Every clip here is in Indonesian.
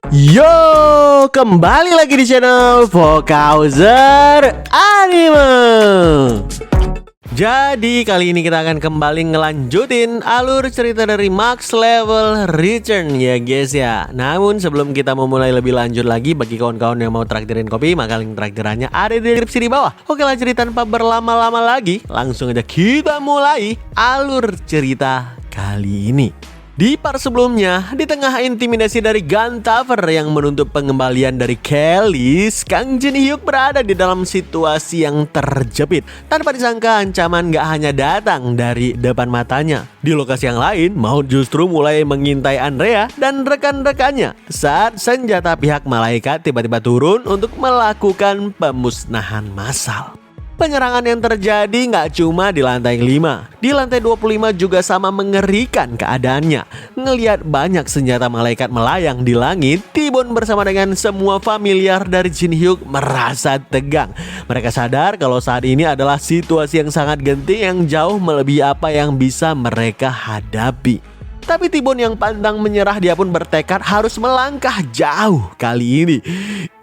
Yo, kembali lagi di channel Vokauser Anime. Jadi kali ini kita akan kembali ngelanjutin alur cerita dari Max Level Return ya guys ya. Namun sebelum kita memulai lebih lanjut lagi, bagi kawan-kawan yang mau traktirin kopi, maka link traktirannya ada di deskripsi di bawah. Oke lah, cerita tanpa berlama-lama lagi, langsung aja kita mulai alur cerita kali ini. Di part sebelumnya, di tengah intimidasi dari Guntover yang menuntut pengembalian dari Kelis, Kang Jin Hyuk berada di dalam situasi yang terjepit. Tanpa disangka, ancaman gak hanya datang dari depan matanya. Di lokasi yang lain, Maut justru mulai mengintai Andrea dan rekan-rekannya saat senjata pihak malaikat tiba-tiba turun untuk melakukan pemusnahan massal. Penyerangan yang terjadi nggak cuma di lantai 5. Di lantai 25 juga sama mengerikan keadaannya. Ngelihat banyak senjata malaikat melayang di langit, T-Bone bersama dengan semua familiar dari Jin Hyuk merasa tegang. Mereka sadar kalau saat ini adalah situasi yang sangat genting yang jauh melebihi apa yang bisa mereka hadapi. Tapi T-Bone yang pantang menyerah, dia pun bertekad harus melangkah jauh kali ini.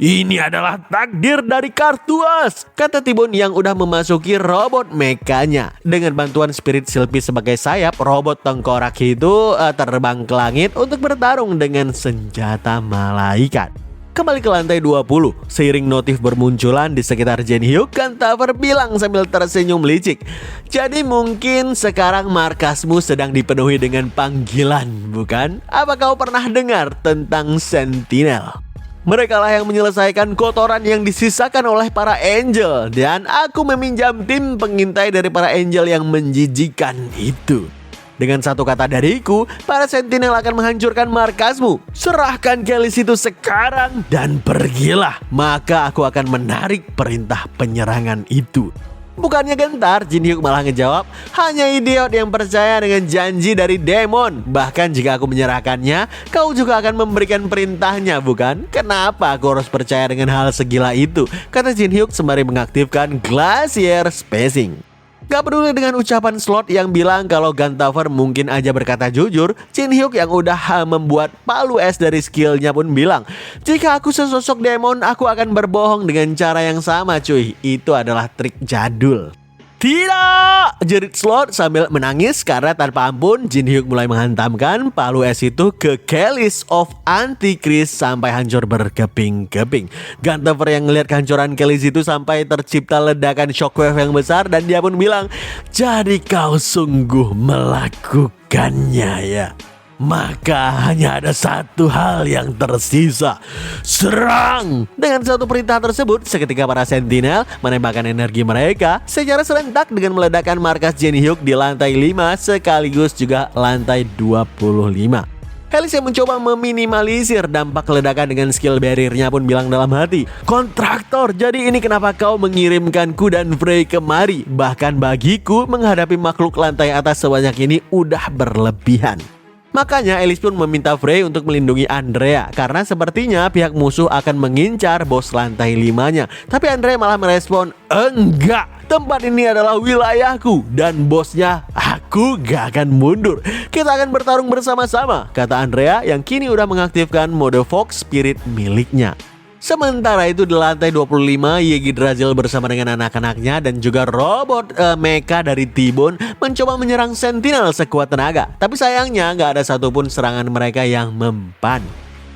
Ini adalah takdir dari Kartuas, kata T-Bone yang udah memasuki robot mekanya. Dengan bantuan spirit Sylphie sebagai sayap, robot tengkorak itu terbang ke langit untuk bertarung dengan senjata malaikat. Kembali ke lantai 20, seiring notif bermunculan di sekitar Jin Hyuk, Guntover bilang sambil tersenyum licik. Jadi mungkin sekarang markasmu sedang dipenuhi dengan panggilan, bukan? Apa kau pernah dengar tentang Sentinel? Mereka lah yang menyelesaikan kotoran yang disisakan oleh para angel, dan aku meminjam tim pengintai dari para angel yang menjijikan itu. Dengan satu kata dariku, para Sentinel akan menghancurkan markasmu. Serahkan Kelis itu sekarang dan pergilah. Maka aku akan menarik perintah penyerangan itu. Bukannya gentar, Jin Hyuk malah ngejawab, hanya idiot yang percaya dengan janji dari demon. Bahkan jika aku menyerahkannya, kau juga akan memberikan perintahnya, bukan? Kenapa aku harus percaya dengan hal segila itu? Kata Jin Hyuk sembari mengaktifkan Glacier Spacing. Gak peduli dengan ucapan Slot yang bilang kalau Guntover mungkin aja berkata jujur, Jin Hyuk yang udah membuat palu es dari skillnya pun bilang, jika aku sesosok demon, aku akan berbohong dengan cara yang sama cuy. Itu adalah trik jadul. Tidak! Jerit Slot sambil menangis karena tanpa ampun Jin Hyuk mulai menghantamkan palu es itu ke Kelis of Antichrist sampai hancur berkeping-keping. Guntover yang ngelihat kehancuran Kelis itu sampai tercipta ledakan shockwave yang besar dan dia pun bilang, jadi kau sungguh melakukannya ya. Maka hanya ada satu hal yang tersisa, serang! Dengan satu perintah tersebut, seketika para Sentinel menembakkan energi mereka secara serentak dengan meledakkan markas Jin Hyuk di lantai 5 sekaligus juga lantai 25. Kelis yang mencoba meminimalisir dampak ledakan dengan skill barriernya pun bilang dalam hati, kontraktor, jadi ini kenapa kau mengirimkanku dan Frey kemari? Bahkan bagiku menghadapi makhluk lantai atas sebanyak ini udah berlebihan. Makanya Elis pun meminta Frey untuk melindungi Andrea karena sepertinya pihak musuh akan mengincar bos lantai 5-nya. Tapi Andrea malah merespon, enggak, tempat ini adalah wilayahku dan bosnya aku gak akan mundur. Kita akan bertarung bersama-sama, kata Andrea yang kini udah mengaktifkan mode Fox Spirit miliknya. Sementara itu di lantai 25, Yggdrasil bersama dengan anak-anaknya dan juga robot mecha dari T-Bone mencoba menyerang Sentinel sekuat tenaga. Tapi sayangnya nggak ada satupun serangan mereka yang mempan.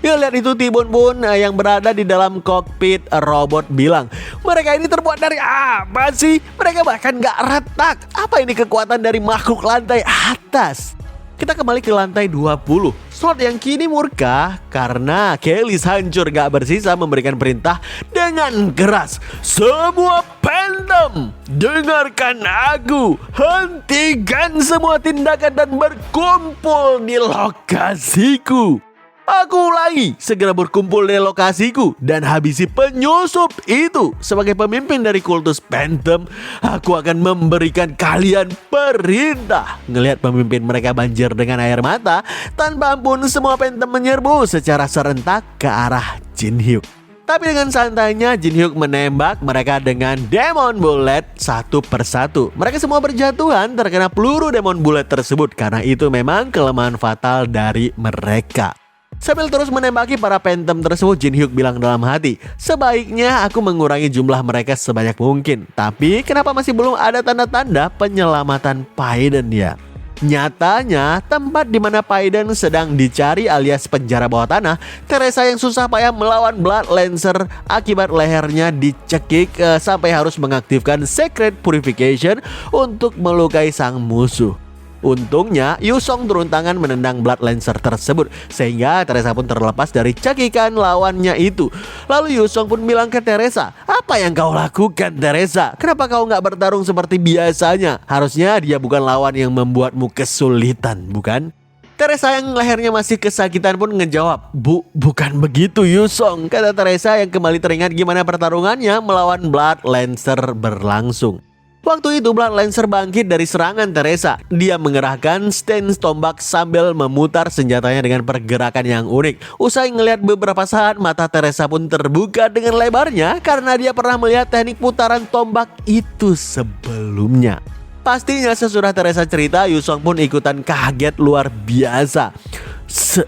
Ya lihat itu, T-Bone pun yang berada di dalam kokpit robot bilang, mereka ini terbuat dari apa sih? Mereka bahkan nggak retak. Apa ini kekuatan dari makhluk lantai atas? Kita kembali ke lantai 20. Slot yang kini murka karena Kelis hancur gak bersisa memberikan perintah dengan keras. Semua Phantom, dengarkan aku. Hentikan semua tindakan dan berkumpul di lokasiku. Aku ulangi, segera berkumpul di lokasiku dan habisi penyusup itu. Sebagai pemimpin dari kultus Phantom, aku akan memberikan kalian perintah. Ngelihat pemimpin mereka banjir dengan air mata, tanpa ampun semua Phantom menyerbu secara serentak ke arah Jin Hyuk. Tapi dengan santainya Jin Hyuk menembak mereka dengan Demon Bullet satu persatu. Mereka semua berjatuhan terkena peluru Demon Bullet tersebut karena itu memang kelemahan fatal dari mereka. Sambil terus menembaki para Phantom tersebut, Jin Hyuk bilang dalam hati, sebaiknya aku mengurangi jumlah mereka sebanyak mungkin. Tapi kenapa masih belum ada tanda-tanda penyelamatan Paiden ya? Nyatanya, tempat di mana Paiden sedang dicari alias penjara bawah tanah, Teresa yang susah payah melawan Blood Lancer akibat lehernya dicekik sampai harus mengaktifkan Secret Purification untuk melukai sang musuh. Untungnya, Yusong turun tangan menendang Blood Lancer tersebut, sehingga Teresa pun terlepas dari cakikan lawannya itu. Lalu Yusong pun bilang ke Teresa, apa yang kau lakukan Teresa? Kenapa kau nggak bertarung seperti biasanya? Harusnya dia bukan lawan yang membuatmu kesulitan, bukan? Teresa yang lehernya masih kesakitan pun ngejawab, bukan begitu Yusong, kata Teresa yang kembali teringat gimana pertarungannya melawan Blood Lancer berlangsung. Waktu itu Blood Lancer bangkit dari serangan Teresa. Dia mengerahkan stance tombak sambil memutar senjatanya dengan pergerakan yang unik. Usai ngelihat beberapa saat, mata Teresa pun terbuka dengan lebarnya karena dia pernah melihat teknik putaran tombak itu sebelumnya. Pastinya sesudah Teresa cerita, Yusong pun ikutan kaget luar biasa.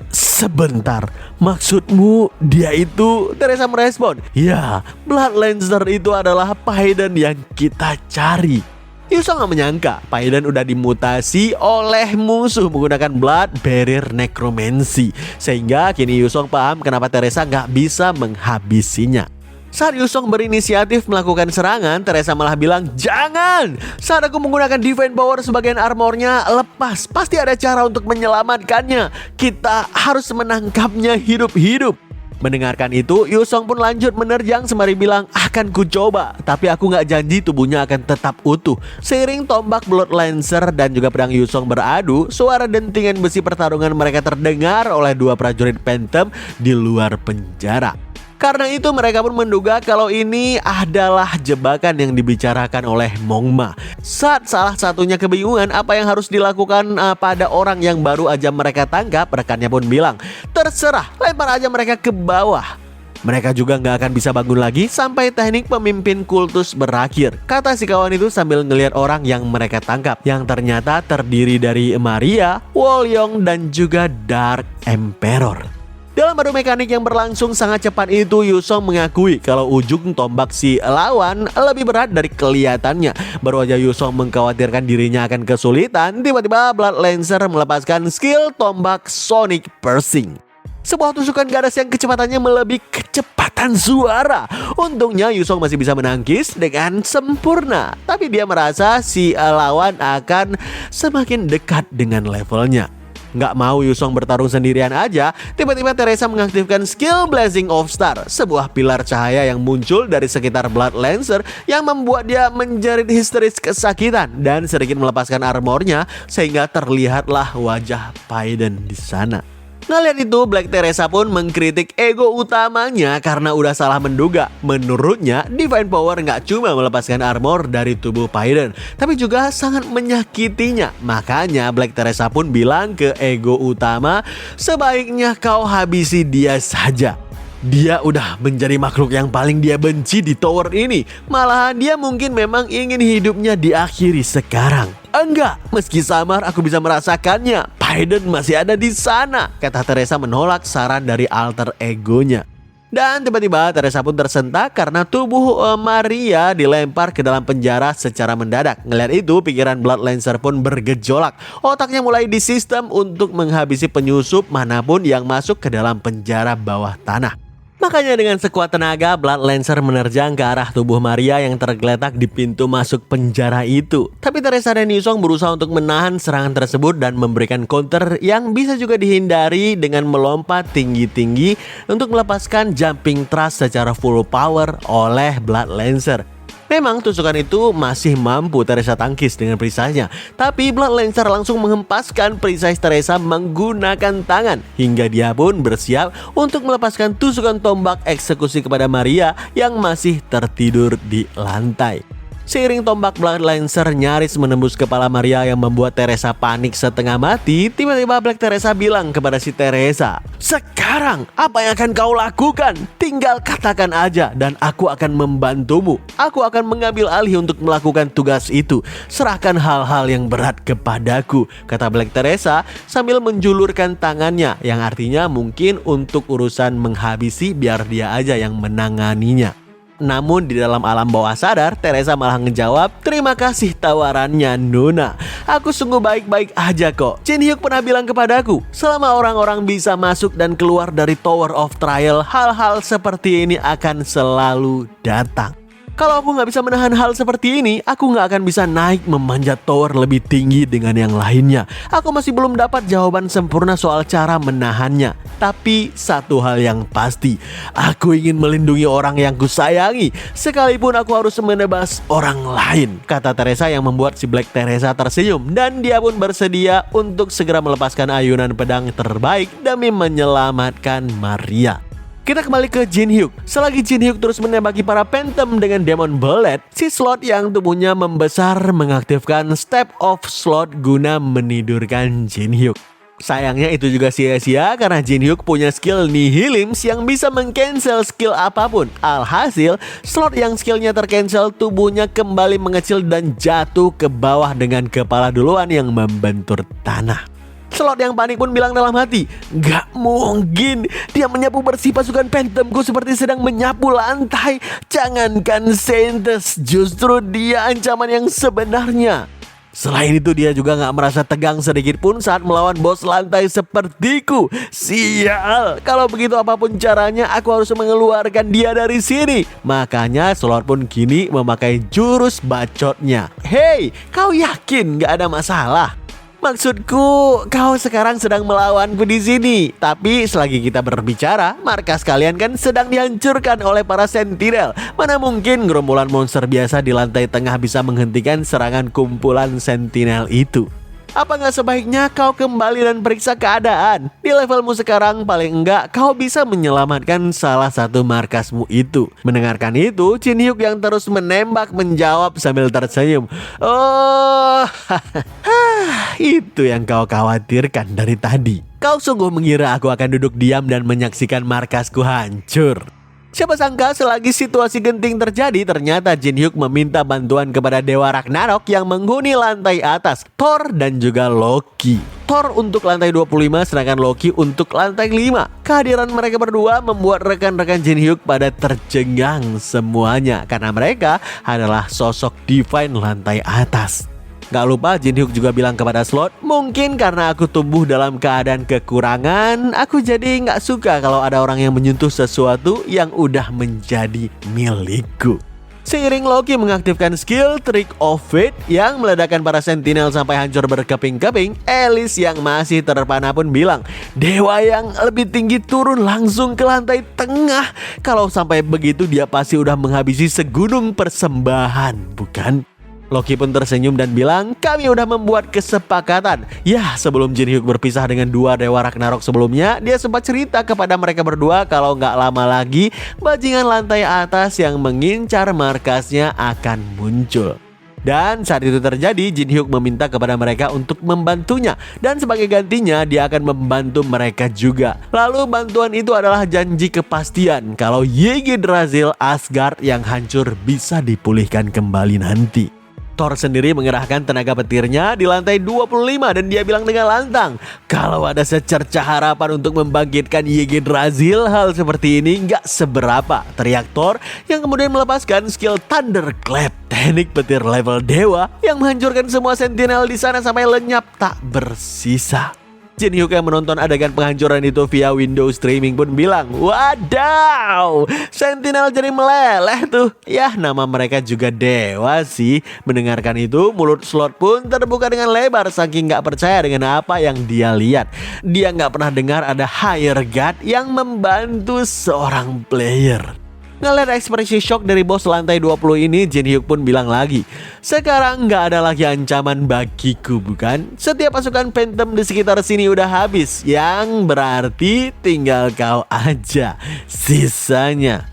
Sebentar, maksudmu dia itu? Teresa merespon, ya, Blood Lancer itu adalah Paiden yang kita cari. Yusong gak menyangka Paiden udah dimutasi oleh musuh menggunakan Blood Barrier Necromancy, sehingga kini Yusong paham kenapa Teresa gak bisa menghabisinya. Saat Yusong berinisiatif melakukan serangan, Teresa malah bilang, jangan! Saat aku menggunakan Divine Power sebagian armornya lepas, pasti ada cara untuk menyelamatkannya. Kita harus menangkapnya hidup-hidup. Mendengarkan itu, Yusong pun lanjut menerjang sembari bilang, akan ku coba, tapi aku gak janji tubuhnya akan tetap utuh. Seiring tombak Blood Lancer dan juga pedang Yusong beradu, suara dentingan besi pertarungan mereka terdengar oleh dua prajurit Phantom di luar penjara. Karena itu mereka pun menduga kalau ini adalah jebakan yang dibicarakan oleh Mongma. Saat salah satunya kebingungan apa yang harus dilakukan pada orang yang baru aja mereka tangkap, rekannya pun bilang, terserah, lempar aja mereka ke bawah. Mereka juga nggak akan bisa bangun lagi sampai teknik pemimpin kultus berakhir, kata si kawan itu sambil ngelihat orang yang mereka tangkap, yang ternyata terdiri dari Maria, Wolyong, dan juga Dark Emperor. Dalam adu mekanik yang berlangsung sangat cepat itu, Yusong mengakui kalau ujung tombak si lawan lebih berat dari kelihatannya. Baru aja Yusong mengkhawatirkan dirinya akan kesulitan, tiba-tiba Blood Lancer melepaskan skill tombak Sonic Piercing. Sebuah tusukan ganas yang kecepatannya melebihi kecepatan suara. Untungnya Yusong masih bisa menangkis dengan sempurna, tapi dia merasa si lawan akan semakin dekat dengan levelnya. Nggak mau Yusong bertarung sendirian aja, tiba-tiba Teresa mengaktifkan skill Blazing of Star, sebuah pilar cahaya yang muncul dari sekitar Blood Lancer yang membuat dia menjerit histeris kesakitan dan sedikit melepaskan armornya sehingga terlihatlah wajah Paiden di sana. Ngeliat itu, Black Teresa pun mengkritik ego utamanya karena udah salah menduga. Menurutnya, Divine Power nggak cuma melepaskan armor dari tubuh Paiden, tapi juga sangat menyakitinya. Makanya Black Teresa pun bilang ke ego utama, sebaiknya kau habisi dia saja. Dia udah menjadi makhluk yang paling dia benci di tower ini. Malahan dia mungkin memang ingin hidupnya diakhiri sekarang. Enggak, meski samar aku bisa merasakannya. Paiden masih ada di sana, kata Teresa menolak saran dari alter egonya. Dan tiba-tiba Teresa pun tersentak karena tubuh Maria dilempar ke dalam penjara secara mendadak. Ngeliat itu, pikiran Blood Lancer pun bergejolak. Otaknya mulai disistem untuk menghabisi penyusup manapun yang masuk ke dalam penjara bawah tanah. Makanya dengan sekuat tenaga, Blood Lancer menerjang ke arah tubuh Maria yang tergeletak di pintu masuk penjara itu. Tapi Teresa dan Yusong berusaha untuk menahan serangan tersebut dan memberikan counter yang bisa juga dihindari dengan melompat tinggi-tinggi untuk melepaskan jumping thrust secara full power oleh Blood Lancer. Memang tusukan itu masih mampu Teresa tangkis dengan perisainya, tapi Blood Lancer langsung menghempaskan perisai Teresa menggunakan tangan, hingga dia pun bersiap untuk melepaskan tusukan tombak eksekusi kepada Maria yang masih tertidur di lantai. Seiring tombak Bloodlancer nyaris menembus kepala Maria yang membuat Teresa panik setengah mati, tiba-tiba Black Teresa bilang kepada si Teresa, "Sekarang apa yang akan kau lakukan? Tinggal katakan aja dan aku akan membantumu. Aku akan mengambil alih untuk melakukan tugas itu. Serahkan hal-hal yang berat kepadaku," kata Black Teresa sambil menjulurkan tangannya, yang artinya mungkin untuk urusan menghabisi biar dia aja yang menanganinya. Namun di dalam alam bawah sadar, Teresa malah ngejawab, "Terima kasih tawarannya, Nona. Aku sungguh baik-baik aja kok. Jin Hyuk pernah bilang kepadaku, selama orang-orang bisa masuk dan keluar dari Tower of Trial, hal-hal seperti ini akan selalu datang. Kalau aku nggak bisa menahan hal seperti ini, aku nggak akan bisa naik memanjat tower lebih tinggi dengan yang lainnya. Aku masih belum dapat jawaban sempurna soal cara menahannya. Tapi satu hal yang pasti, aku ingin melindungi orang yang kusayangi, sekalipun aku harus menebas orang lain," kata Teresa yang membuat si Black Teresa tersenyum. Dan dia pun bersedia untuk segera melepaskan ayunan pedang terbaik demi menyelamatkan Maria. Kita kembali ke Jin Hyuk. Selagi Jin Hyuk terus menembaki para Phantom dengan Demon Bullet, si Slot yang tubuhnya membesar mengaktifkan Step of Slot guna menidurkan Jin Hyuk. Sayangnya itu juga sia-sia karena Jin Hyuk punya skill Nihilims yang bisa meng-cancel skill apapun. Alhasil, Slot yang skillnya tercancel tubuhnya kembali mengecil dan jatuh ke bawah dengan kepala duluan yang membentur tanah. Slot yang panik pun bilang dalam hati, "Gak mungkin, dia menyapu bersih pasukan Phantomku seperti sedang menyapu lantai. Jangankan Saints, justru dia ancaman yang sebenarnya." Selain itu dia juga gak merasa tegang sedikit pun saat melawan bos lantai sepertiku. Sial, kalau begitu apapun caranya aku harus mengeluarkan dia dari sini. Makanya Slot pun kini memakai jurus bacotnya. "Hei, kau yakin gak ada masalah? Maksudku, kau sekarang sedang melawanku di sini. Tapi selagi kita berbicara, markas kalian kan sedang dihancurkan oleh para sentinel. Mana mungkin gerombolan monster biasa di lantai tengah bisa menghentikan serangan kumpulan sentinel itu. Apa nggak sebaiknya kau kembali dan periksa keadaan? Di levelmu sekarang paling enggak kau bisa menyelamatkan salah satu markasmu itu." Mendengarkan itu, Jin Hyuk yang terus menembak menjawab sambil tersenyum, "Oh, itu yang kau khawatirkan dari tadi. Kau sungguh mengira aku akan duduk diam dan menyaksikan markasku hancur?" Siapa sangka selagi situasi genting terjadi, ternyata Jin Hyuk meminta bantuan kepada Dewa Ragnarok yang menghuni lantai atas, Thor dan juga Loki. Thor untuk lantai 25 sedangkan Loki untuk lantai 5. Kehadiran mereka berdua membuat rekan-rekan Jin Hyuk pada tercengang semuanya karena mereka adalah sosok divine lantai atas. Gak lupa Jin Hyuk juga bilang kepada Slot, "Mungkin karena aku tumbuh dalam keadaan kekurangan, aku jadi gak suka kalau ada orang yang menyentuh sesuatu yang udah menjadi milikku." Seiring Loki mengaktifkan skill Trick of Fate yang meledakkan para sentinel sampai hancur berkeping-keping, Alice yang masih terpana pun bilang, "Dewa yang lebih tinggi turun langsung ke lantai tengah. Kalau sampai begitu dia pasti udah menghabisi segunung persembahan, bukan?" Loki pun tersenyum dan bilang, "Kami udah membuat kesepakatan." Ya, sebelum Jin Hyuk berpisah dengan dua Dewa Ragnarok sebelumnya, dia sempat cerita kepada mereka berdua kalau nggak lama lagi bajingan lantai atas yang mengincar markasnya akan muncul. Dan saat itu terjadi, Jin Hyuk meminta kepada mereka untuk membantunya, dan sebagai gantinya dia akan membantu mereka juga. Lalu bantuan itu adalah janji kepastian kalau Yggdrasil Asgard yang hancur bisa dipulihkan kembali nanti. Thor sendiri mengerahkan tenaga petirnya di lantai 25 dan dia bilang dengan lantang, kalau ada secercah harapan untuk membangkitkan Yggdrasil, hal seperti ini nggak seberapa, teriak Thor yang kemudian melepaskan skill Thunderclap, teknik petir level dewa yang menghancurkan semua sentinel di sana sampai lenyap tak bersisa. Jin Hyuk yang menonton adegan penghancuran itu via window streaming pun bilang, "Wadaw, sentinel jadi meleleh tuh. Ya, nama mereka juga dewa sih." Mendengarkan itu, mulut Slot pun terbuka dengan lebar saking gak percaya dengan apa yang dia lihat. Dia gak pernah dengar ada higher god yang membantu seorang player. Ngeliat ekspresi shock dari bos lantai 20 ini, Jin Hyuk pun bilang lagi, "Sekarang nggak ada lagi ancaman bagiku, bukan? Setiap pasukan Phantom di sekitar sini udah habis, yang berarti tinggal kau aja sisanya."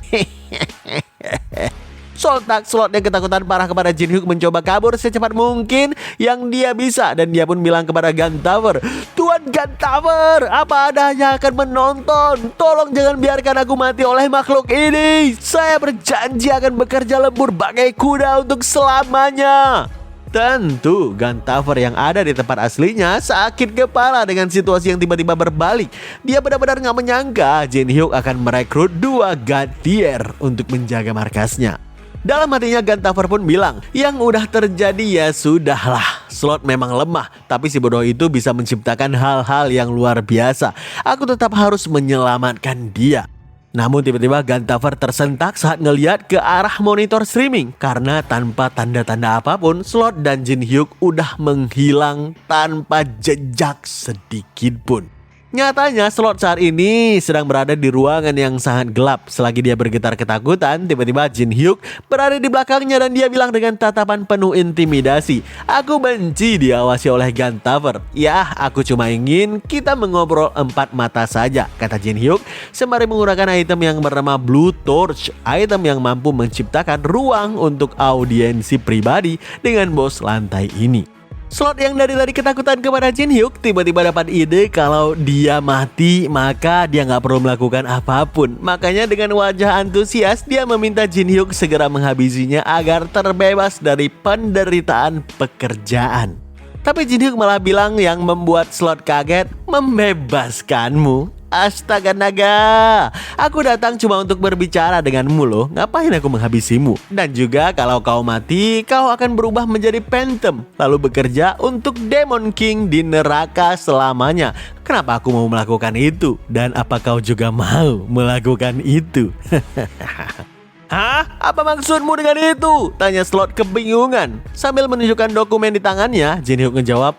Sontak Slot yang ketakutan parah kepada Jin Hyuk mencoba kabur secepat mungkin yang dia bisa. Dan dia pun bilang kepada Guntower, "Tuan Guntower, apa Anda hanya akan menonton? Tolong jangan biarkan aku mati oleh makhluk ini. Saya berjanji akan bekerja lembur bagai kuda untuk selamanya." Tentu Guntower yang ada di tempat aslinya sakit kepala dengan situasi yang tiba-tiba berbalik. Dia benar-benar gak menyangka Jin Hyuk akan merekrut 2 God Tier untuk menjaga markasnya. Dalam hatinya Guntower pun bilang, yang udah terjadi ya sudahlah. Slot memang lemah, tapi si bodoh itu bisa menciptakan hal-hal yang luar biasa. Aku tetap harus menyelamatkan dia. Namun tiba-tiba Guntower tersentak saat ngeliat ke arah monitor streaming. Karena tanpa tanda-tanda apapun, Slot dan Jin Hyuk udah menghilang tanpa jejak sedikit pun. Nyatanya Slot saat ini sedang berada di ruangan yang sangat gelap. Selagi dia bergetar ketakutan, tiba-tiba Jin Hyuk berada di belakangnya dan dia bilang dengan tatapan penuh intimidasi, "Aku benci diawasi oleh Guntower. Ya, aku cuma ingin kita mengobrol 4 mata saja," kata Jin Hyuk sembari menggunakan item yang bernama Blue Torch. Item yang mampu menciptakan ruang untuk audiensi pribadi dengan bos lantai ini. Slot yang dari tadi ketakutan kepada Jin Hyuk tiba-tiba dapat ide kalau dia mati maka dia nggak perlu melakukan apapun. Makanya dengan wajah antusias dia meminta Jin Hyuk segera menghabisinya agar terbebas dari penderitaan pekerjaan. Tapi Jin Hyuk malah bilang yang membuat Slot kaget, "Membebaskanmu? Astaga naga, aku datang cuma untuk berbicara denganmu loh. Ngapain aku menghabisimu? Dan juga kalau kau mati, kau akan berubah menjadi Phantom, lalu bekerja untuk Demon King di neraka selamanya. Kenapa aku mau melakukan itu? Dan apa kau juga mau melakukan itu?" "Hah? Apa maksudmu dengan itu?" tanya Slot kebingungan. Sambil menunjukkan dokumen di tangannya, Jin Hyuk ngejawab,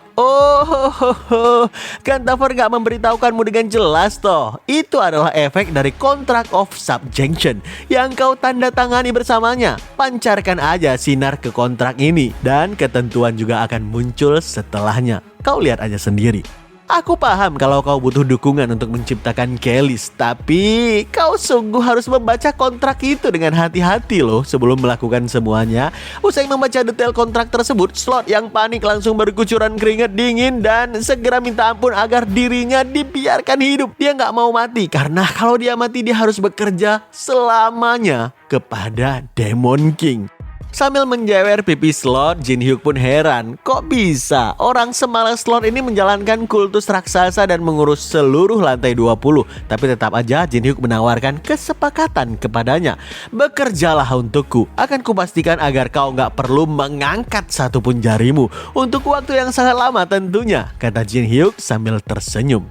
Guntower gak memberitahukanmu dengan jelas toh. Itu adalah efek dari Contract of Subjection yang kau tanda tangani bersamanya. Pancarkan aja sinar ke kontrak ini dan ketentuan juga akan muncul setelahnya. Kau lihat aja sendiri. Aku paham kalau kau butuh dukungan untuk menciptakan Kelis, tapi kau sungguh harus membaca kontrak itu dengan hati-hati loh sebelum melakukan semuanya. Usai membaca detail kontrak tersebut, Slot yang panik langsung berkucuran keringat dingin dan segera minta ampun agar dirinya dibiarkan hidup. Dia nggak mau mati karena kalau dia mati dia harus bekerja selamanya kepada Demon King. Sambil menjewer pipi Slot, Jin Hyuk pun heran. Kok bisa orang semalas Slot ini menjalankan kultus raksasa dan mengurus seluruh lantai 20. Tapi tetap aja Jin Hyuk menawarkan kesepakatan kepadanya. "Bekerjalah untukku. Akan kupastikan agar kau gak perlu mengangkat satupun jarimu. Untuk waktu yang sangat lama tentunya," kata Jin Hyuk sambil tersenyum.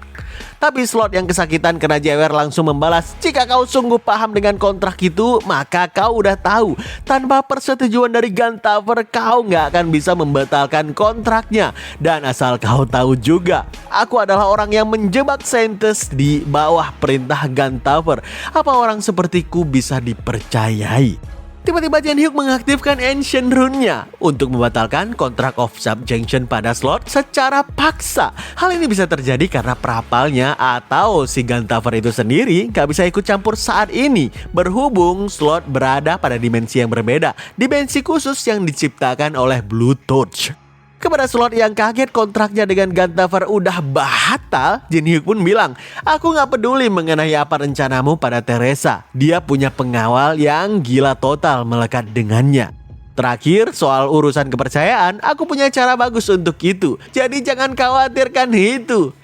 Tapi Slot yang kesakitan kena jewer langsung membalas, "Jika kau sungguh paham dengan kontrak itu, maka kau udah tahu tanpa persetujuan dari Guntower kau nggak akan bisa membatalkan kontraknya. Dan asal kau tahu juga, aku adalah orang yang menjebak Saintes di bawah perintah Guntower. Apa orang sepertiku bisa dipercayai?" Tiba-tiba Jin Hyuk mengaktifkan Ancient Rune-nya untuk membatalkan Contract of Subjection pada Slot secara paksa. Hal ini bisa terjadi karena perapalnya atau si Guntower itu sendiri gak bisa ikut campur saat ini. Berhubung Slot berada pada dimensi yang berbeda, dimensi khusus yang diciptakan oleh Blue Torch. Kepada Slot yang kaget kontraknya dengan Guntower udah batal, Jin Hyuk pun bilang, "Aku gak peduli mengenai apa rencanamu pada Teresa. Dia punya pengawal yang gila total melekat dengannya. Terakhir, soal urusan kepercayaan, aku punya cara bagus untuk itu. Jadi jangan khawatirkan itu."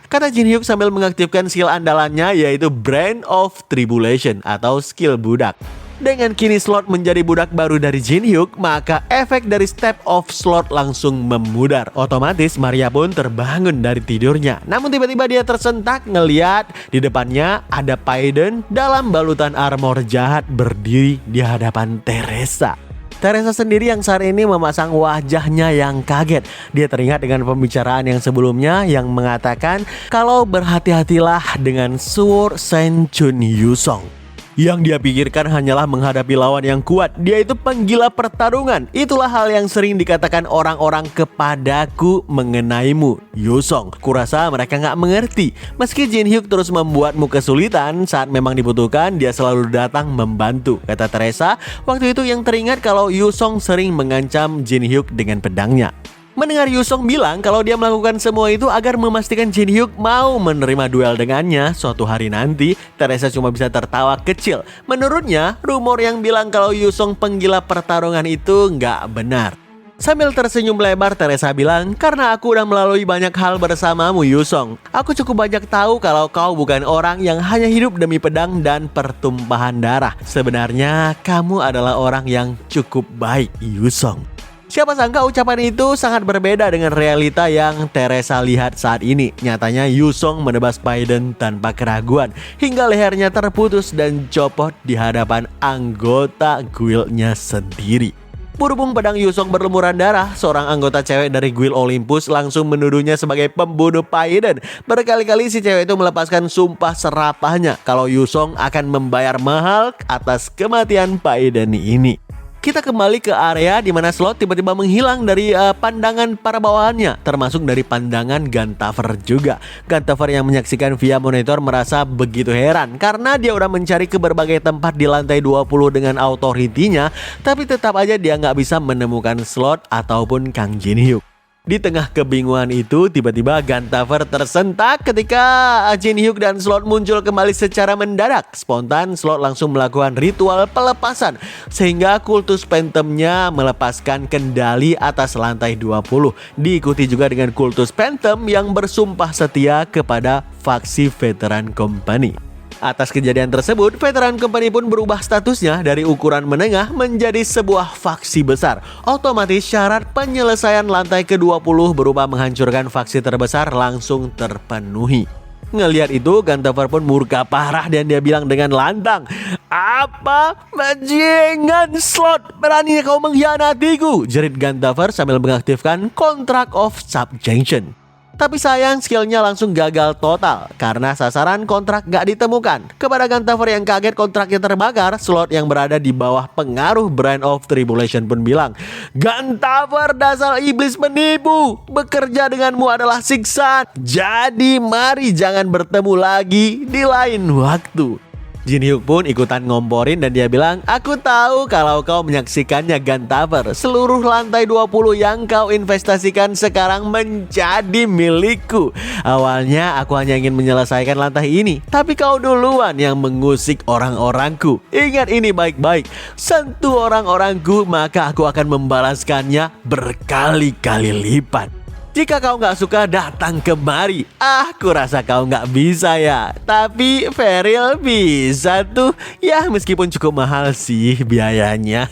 Kata Jin Hyuk sambil mengaktifkan skill andalannya yaitu Brain of Tribulation atau skill budak. Dengan kini Slot menjadi budak baru dari Jin Hyuk, maka efek dari Step of Slot langsung memudar. Otomatis Maria pun terbangun dari tidurnya. Namun tiba-tiba dia tersentak ngeliat di depannya ada Paiden dalam balutan armor jahat berdiri di hadapan Teresa. Teresa sendiri yang saat ini memasang wajahnya yang kaget. Dia teringat dengan pembicaraan yang sebelumnya yang mengatakan kalau berhati-hatilah dengan Sword Sen Chun Yusong. Yang dia pikirkan hanyalah menghadapi lawan yang kuat. Dia itu penggila pertarungan. Itulah hal yang sering dikatakan orang-orang kepadaku mengenaimu, Yusong. Kurasa mereka nggak mengerti. Meski Jin Hyuk terus membuatmu kesulitan, saat memang dibutuhkan, dia selalu datang membantu, kata Teresa. Waktu itu yang teringat kalau Yusong sering mengancam Jin Hyuk dengan pedangnya. Mendengar Yusong bilang kalau dia melakukan semua itu agar memastikan Jin Hyuk mau menerima duel dengannya suatu hari nanti, Teresa cuma bisa tertawa kecil. Menurutnya, rumor yang bilang kalau Yusong penggila pertarungan itu nggak benar. Sambil tersenyum lebar, Teresa bilang, karena aku udah melalui banyak hal bersamamu, Yusong. Aku cukup banyak tahu kalau kau bukan orang yang hanya hidup demi pedang dan pertumpahan darah. Sebenarnya, kamu adalah orang yang cukup baik, Yusong. Siapa sangka ucapan itu sangat berbeda dengan realita yang Teresa lihat saat ini. Nyatanya Yusong menebas Paiden tanpa keraguan hingga lehernya terputus dan copot di hadapan anggota guildnya sendiri. Berhubung pedang Yusong berlumuran darah, seorang anggota cewek dari Guild Olympus langsung menuduhnya sebagai pembunuh Paiden. Berkali-kali si cewek itu melepaskan sumpah serapahnya kalau Yusong akan membayar mahal atas kematian Paiden ini. Kita kembali ke area di mana Slot tiba-tiba menghilang dari pandangan para bawahannya, termasuk dari pandangan Gantaver juga. Gantaver yang menyaksikan via monitor merasa begitu heran karena dia udah mencari ke berbagai tempat di lantai 20 dengan autoritinya, tapi tetap aja dia nggak bisa menemukan Slot ataupun Kang Jin Hyuk. Di tengah kebingungan itu, tiba-tiba Gantaver tersentak ketika Jin Hyuk dan Slot muncul kembali secara mendadak. Spontan, Slot langsung melakukan ritual pelepasan, sehingga kultus Phantomnya melepaskan kendali atas lantai 20. Diikuti juga dengan kultus Phantom yang bersumpah setia kepada faksi Veteran Company. Atas kejadian tersebut, Veteran Company pun berubah statusnya dari ukuran menengah menjadi sebuah faksi besar. Otomatis syarat penyelesaian lantai ke-20 berupa menghancurkan faksi terbesar langsung terpenuhi. Ngelihat itu, Gantaver pun murka parah dan dia bilang dengan lantang, "Apa? Bajingan Slot, beraninya kau mengkhianatiku?" jerit Gantaver sambil mengaktifkan Contract of Subjection. Tapi sayang skillnya langsung gagal total karena sasaran kontrak gak ditemukan. Kepada Gantaver yang kaget kontraknya terbakar, Slot yang berada di bawah pengaruh Brand of Tribulation pun bilang, "Gantaver, dasar iblis penipu, bekerja denganmu adalah siksaan. Jadi mari jangan bertemu lagi di lain waktu." Jin Hyuk pun ikutan ngomporin dan dia bilang, "Aku tahu kalau kau menyaksikannya, Gantaver. Seluruh lantai 20 yang kau investasikan sekarang menjadi milikku. Awalnya aku hanya ingin menyelesaikan lantai ini, tapi kau duluan yang mengusik orang-orangku. Ingat ini baik-baik, sentuh orang-orangku maka aku akan membalaskannya berkali-kali lipat. Jika kau nggak suka, datang kemari. Aku rasa kau nggak bisa ya. Tapi Feril bisa tuh. Ya meskipun cukup mahal sih biayanya."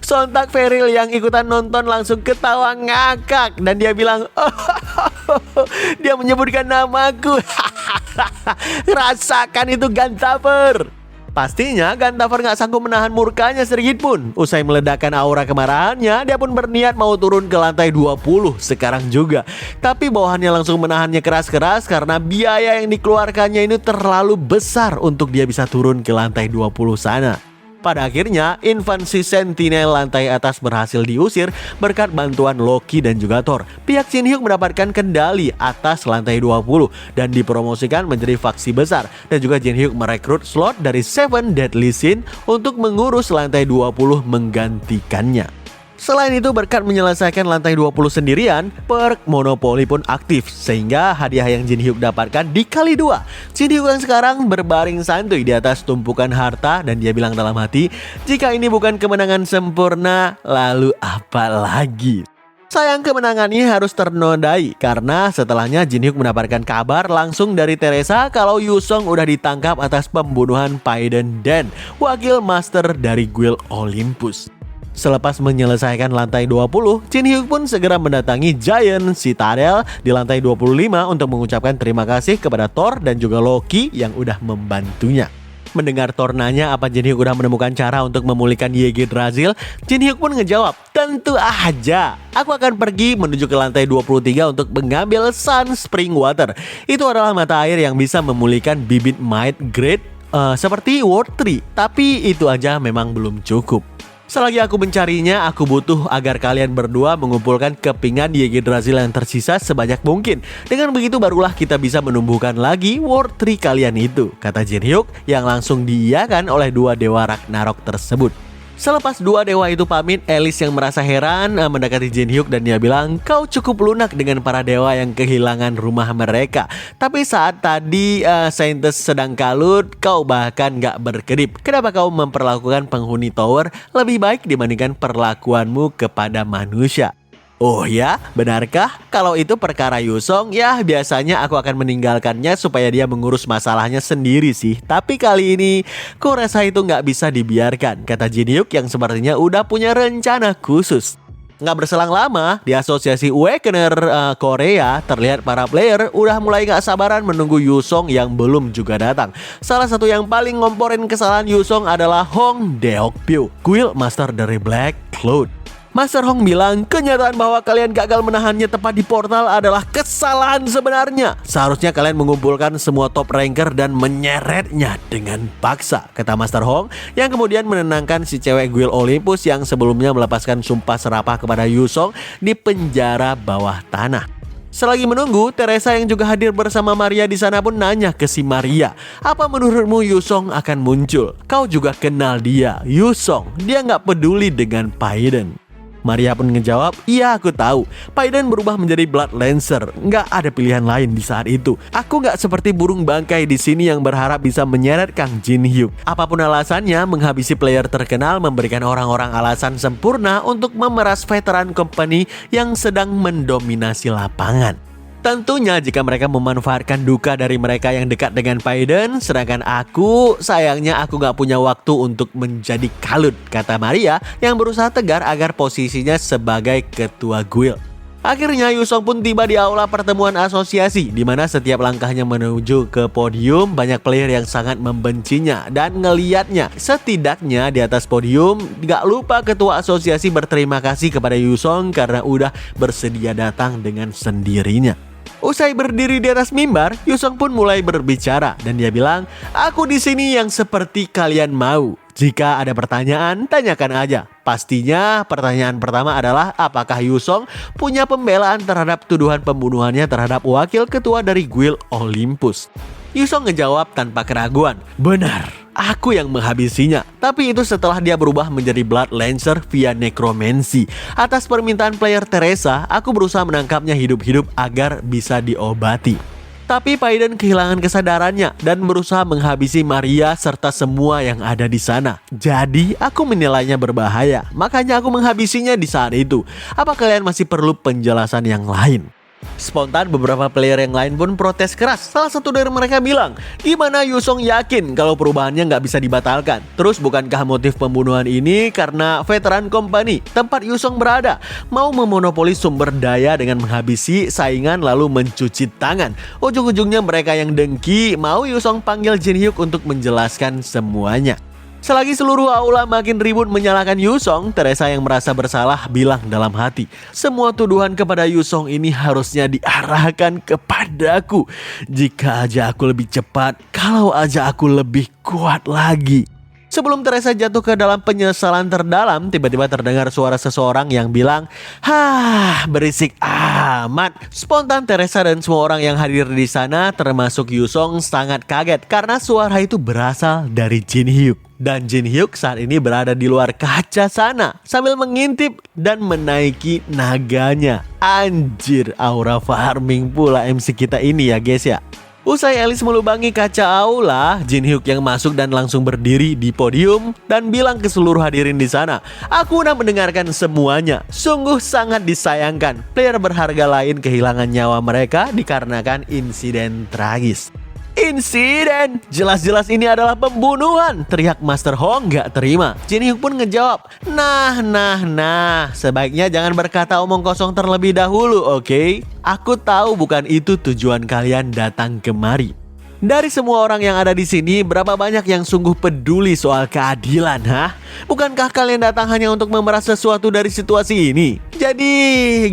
Sontak Feril yang ikutan nonton langsung ketawa ngakak dan dia bilang, "Dia menyebutkan namaku." Rasakan itu, Gantaver. Pastinya Gantaver gak sanggup menahan murkanya sedikit pun. Usai meledakkan aura kemarahannya, dia pun berniat mau turun ke lantai 20 sekarang juga. Tapi bawahannya langsung menahannya keras-keras karena biaya yang dikeluarkannya ini terlalu besar untuk dia bisa turun ke lantai 20 sana. Pada akhirnya, infansi Sentinel lantai atas berhasil diusir berkat bantuan Loki dan juga Thor. Pihak Jin Hyuk mendapatkan kendali atas lantai 20 dan dipromosikan menjadi faksi besar. Dan juga Jin Hyuk merekrut Slot dari Seven Deadly Sin untuk mengurus lantai 20 menggantikannya. Selain itu, berkat menyelesaikan lantai 20 sendirian, perk monopoli pun aktif sehingga hadiah yang Jin Hyuk dapatkan dikali 2. Jin Hyuk yang sekarang berbaring santuy di atas tumpukan harta dan dia bilang dalam hati, "Jika ini bukan kemenangan sempurna, lalu apa lagi?" Sayang kemenangannya harus ternodai karena setelahnya Jin Hyuk mendapatkan kabar langsung dari Teresa kalau Yusong udah ditangkap atas pembunuhan Paiden Dan, wakil master dari Guild Olympus. Selepas menyelesaikan lantai 20, Jin Hyuk pun segera mendatangi Giant Citadel di lantai 25 untuk mengucapkan terima kasih kepada Thor dan juga Loki yang udah membantunya. Mendengar Thor nanya apa Jin Hyuk udah menemukan cara untuk memulihkan Yggdrasil, Jin Hyuk pun ngejawab, "Tentu aja, aku akan pergi menuju ke lantai 23 untuk mengambil Sun Spring Water. Itu adalah mata air yang bisa memulihkan bibit Might Great seperti World 3, tapi itu aja memang belum cukup. Selagi aku mencarinya, aku butuh agar kalian berdua mengumpulkan kepingan Yggdrasil yang tersisa sebanyak mungkin. Dengan begitu barulah kita bisa menumbuhkan lagi World 3 kalian itu, kata Jin Hyuk yang langsung diiyakan oleh dua dewa Ragnarok tersebut. Selepas dua dewa itu pamit, Alice yang merasa heran mendekati Jin Hyuk dan dia bilang, kau cukup lunak dengan para dewa yang kehilangan rumah mereka. Tapi saat tadi Saintes sedang kalut, kau bahkan gak berkedip. Kenapa kau memperlakukan penghuni tower lebih baik dibandingkan perlakuanmu kepada manusia? Oh ya, benarkah? Kalau itu perkara Yusong, ya biasanya aku akan meninggalkannya supaya dia mengurus masalahnya sendiri sih. Tapi kali ini, ku rasa itu nggak bisa dibiarkan, kata Jin Hyuk yang sepertinya udah punya rencana khusus. Nggak berselang lama, di asosiasi Awakener Korea, terlihat para player udah mulai gak sabaran menunggu Yusong yang belum juga datang. Salah satu yang paling ngomporin kesalahan Yusong adalah Hong Deokpyo, Guild Master dari Black Cloud. Master Hong bilang, kenyataan bahwa kalian gagal menahannya tepat di portal adalah kesalahan sebenarnya. Seharusnya kalian mengumpulkan semua top ranker dan menyeretnya dengan paksa, kata Master Hong, yang kemudian menenangkan si cewek Guild Olympus yang sebelumnya melepaskan sumpah serapah kepada Yusong di penjara bawah tanah. Selagi menunggu, Teresa yang juga hadir bersama Maria di sana pun nanya ke si Maria, apa menurutmu Yusong akan muncul? Kau juga kenal dia, Yusong. Dia nggak peduli dengan Paiden. Maria pun ngejawab, iya aku tahu. Paiden berubah menjadi Blood Lancer. Nggak ada pilihan lain di saat itu. Aku nggak seperti burung bangkai di sini yang berharap bisa menyeret Kang Jin Hyuk. Apapun alasannya, menghabisi player terkenal memberikan orang-orang alasan sempurna untuk memeras veteran company yang sedang mendominasi lapangan. Tentunya jika mereka memanfaatkan duka dari mereka yang dekat dengan Paiden, sedangkan aku, sayangnya aku gak punya waktu untuk menjadi kalut, kata Maria yang berusaha tegar agar posisinya sebagai ketua guild. Akhirnya Yusong pun tiba di aula pertemuan asosiasi, di mana setiap langkahnya menuju ke podium banyak player yang sangat membencinya dan ngeliatnya. Setidaknya di atas podium gak lupa ketua asosiasi berterima kasih kepada Yusong karena udah bersedia datang dengan sendirinya. Usai berdiri di atas mimbar, Yusong pun mulai berbicara dan dia bilang, aku di sini yang seperti kalian mau. Jika ada pertanyaan, tanyakan aja. Pastinya pertanyaan pertama adalah apakah Yusong punya pembelaan terhadap tuduhan pembunuhannya terhadap wakil ketua dari Guild Olympus. Yusong ngejawab tanpa keraguan, benar, aku yang menghabisinya. Tapi itu setelah dia berubah menjadi Blood Lancer via necromancy. Atas permintaan player Teresa, aku berusaha menangkapnya hidup-hidup agar bisa diobati. Tapi Paiden kehilangan kesadarannya dan berusaha menghabisi Maria serta semua yang ada di sana. Jadi aku menilainya berbahaya, makanya aku menghabisinya di saat itu. Apa kalian masih perlu penjelasan yang lain? Spontan beberapa player yang lain pun protes keras. Salah satu dari mereka bilang, gimana Yusong yakin kalau perubahannya nggak bisa dibatalkan? Terus bukankah motif pembunuhan ini karena veteran company tempat Yusong berada mau memonopoli sumber daya dengan menghabisi saingan lalu mencuci tangan? Ujung-ujungnya mereka yang dengki mau Yusong panggil Jin Hyuk untuk menjelaskan semuanya. Selagi seluruh aula makin ribut menyalahkan Yusong, Teresa yang merasa bersalah bilang dalam hati, semua tuduhan kepada Yusong ini harusnya diarahkan kepadaku. Jika aja aku lebih cepat, kalau aja aku lebih kuat lagi. Sebelum Teresa jatuh ke dalam penyesalan terdalam, tiba-tiba terdengar suara seseorang yang bilang, hah, berisik amat. Spontan Teresa dan semua orang yang hadir di sana, termasuk Yusong, sangat kaget karena suara itu berasal dari Jin Hyuk. Dan Jin Hyuk saat ini berada di luar kaca sana sambil mengintip dan menaiki naganya. Anjir, aura farming pula MC kita ini ya guys ya. Usai Alice melubangi kaca aula, Jin Hyuk yang masuk dan langsung berdiri di podium dan bilang ke seluruh hadirin di sana, aku udah mendengarkan semuanya. Sungguh sangat disayangkan, player berharga lain kehilangan nyawa mereka dikarenakan insiden tragis. Insiden? Jelas-jelas ini adalah pembunuhan, teriak Master Hong gak terima. Jin Hyuk pun ngejawab, Nah, sebaiknya jangan berkata omong kosong terlebih dahulu, oke? Aku tahu bukan itu tujuan kalian datang kemari. Dari semua orang yang ada di sini, berapa banyak yang sungguh peduli soal keadilan, hah? Bukankah kalian datang hanya untuk memeras sesuatu dari situasi ini? Jadi,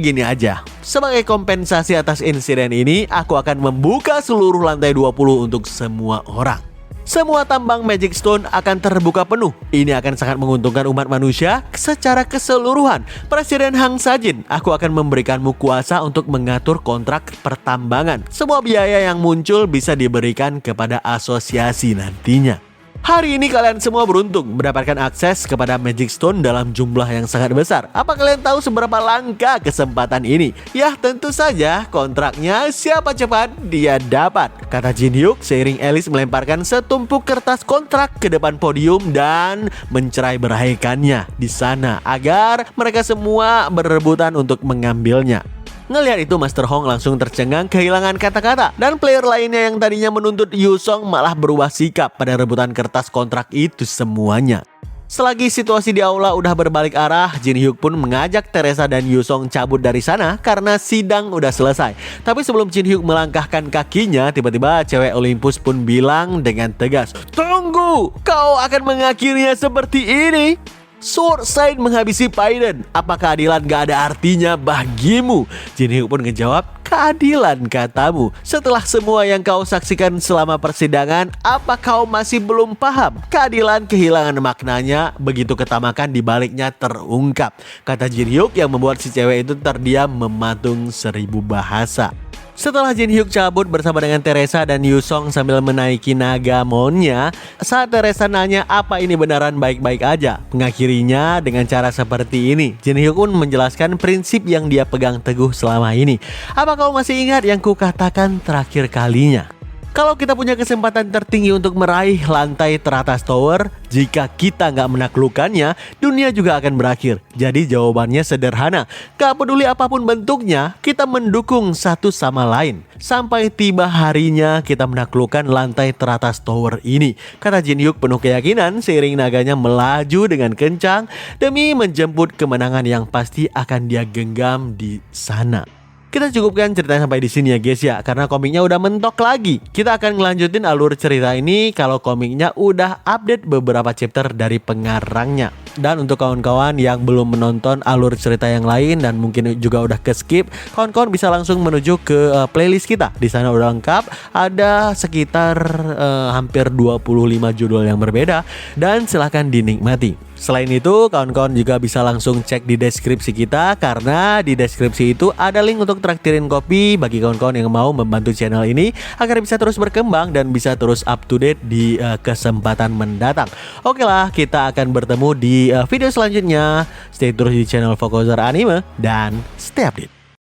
gini aja. Sebagai kompensasi atas insiden ini, aku akan membuka seluruh lantai 20 untuk semua orang. Semua tambang Magic Stone akan terbuka penuh. Ini akan sangat menguntungkan umat manusia secara keseluruhan. Presiden Hang Sajin, aku akan memberikanmu kuasa untuk mengatur kontrak pertambangan. Semua biaya yang muncul bisa diberikan kepada asosiasi nantinya. Hari ini kalian semua beruntung mendapatkan akses kepada Magic Stone dalam jumlah yang sangat besar. Apa kalian tahu seberapa langka kesempatan ini? Ya tentu saja kontraknya siapa cepat dia dapat, kata Jin Hyuk seiring Alice melemparkan setumpuk kertas kontrak ke depan podium dan mencerai-beraikannya di sana agar mereka semua berebutan untuk mengambilnya. Ngelihat itu Master Hong langsung tercengang kehilangan kata-kata dan player lainnya yang tadinya menuntut Yu Song malah berubah sikap pada rebutan kertas kontrak itu semuanya. Selagi situasi di aula udah berbalik arah, Jin Hyuk pun mengajak Teresa dan Yu Song cabut dari sana karena sidang udah selesai. Tapi sebelum Jin Hyuk melangkahkan kakinya, tiba-tiba cewek Olympus pun bilang dengan tegas, "Tunggu, kau akan mengakhirinya seperti ini?" Sword Side menghabisi Paiden. Apa keadilan gak ada artinya bagimu? Jin Hyuk pun ngejawab, keadilan katamu. Setelah semua yang kau saksikan selama persidangan, apa kau masih belum paham? Keadilan kehilangan maknanya begitu ketamakan di baliknya terungkap, kata Jin Hyuk yang membuat si cewek itu terdiam mematung 1000 bahasa. Setelah Jin Hyuk cabut bersama dengan Teresa dan Yu Song sambil menaiki Nagamonnya, saat Teresa nanya apa ini beneran baik-baik aja, mengakhirinya dengan cara seperti ini. Jin Hyuk pun menjelaskan prinsip yang dia pegang teguh selama ini. Apa kau masih ingat yang kukatakan terakhir kalinya? Kalau kita punya kesempatan tertinggi untuk meraih lantai teratas tower, jika kita nggak menaklukkannya, dunia juga akan berakhir. Jadi jawabannya sederhana, gak peduli apapun bentuknya, kita mendukung satu sama lain. Sampai tiba harinya kita menaklukkan lantai teratas tower ini, kata Jin Hyuk penuh keyakinan seiring naganya melaju dengan kencang demi menjemput kemenangan yang pasti akan dia genggam di sana. Kita cukupkan ceritanya sampai di sini ya guys ya, karena komiknya udah mentok lagi. Kita akan ngelanjutin alur cerita ini kalau komiknya udah update beberapa chapter dari pengarangnya. Dan untuk kawan-kawan yang belum menonton alur cerita yang lain dan mungkin juga udah ke skip, kawan-kawan bisa langsung menuju ke playlist kita. Di sana udah lengkap, ada sekitar hampir 25 judul yang berbeda dan silahkan dinikmati. Selain itu, kawan-kawan juga bisa langsung cek di deskripsi kita, karena di deskripsi itu ada link untuk traktirin kopi bagi kawan-kawan yang mau membantu channel ini agar bisa terus berkembang dan bisa terus up to date di kesempatan mendatang. Oke lah, kita akan bertemu di video selanjutnya. Stay terus di channel Fokuser Anime dan stay update.